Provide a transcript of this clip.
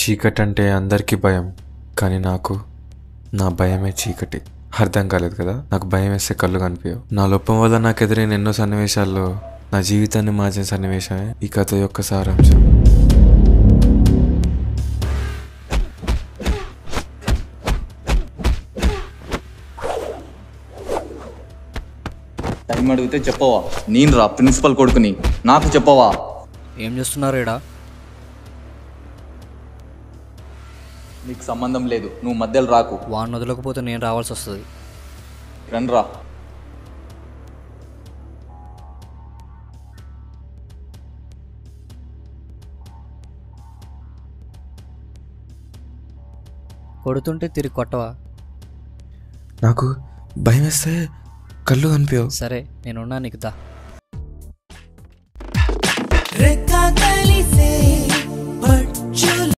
చీకటి అంటే అందరికీ భయం, కానీ నాకు నా భయమే చీకటి. అర్థం కాలేదు కదా. నాకు భయం వేస్తే కళ్ళు కనిపించవు. నా లోపం వల్ల నాకు ఎదురైన ఎన్నో సన్నివేశాల్లో నా జీవితాన్ని మార్చిన సన్నివేశమే ఈ కథ యొక్క సారాంశం. టైం అడిగితే చెప్పవా? నేను రా ప్రిన్సిపల్ కొడుకుని, నాకు చెప్పవా? ఏం చేస్తున్నారు ఈడ? నీకు సంబంధం లేదు, నువ్వు మధ్యలో రాకు. వాడిని వదలకపోతే నేను రావాల్సి వస్తుంది. రండ్రా. కొడుతుంటే తిరిగి కొట్టవా? నాకు భయం వేస్తే కళ్ళు కనిపించవు. సరే నేనున్నా, నీకు దా. రెక్క కలిసే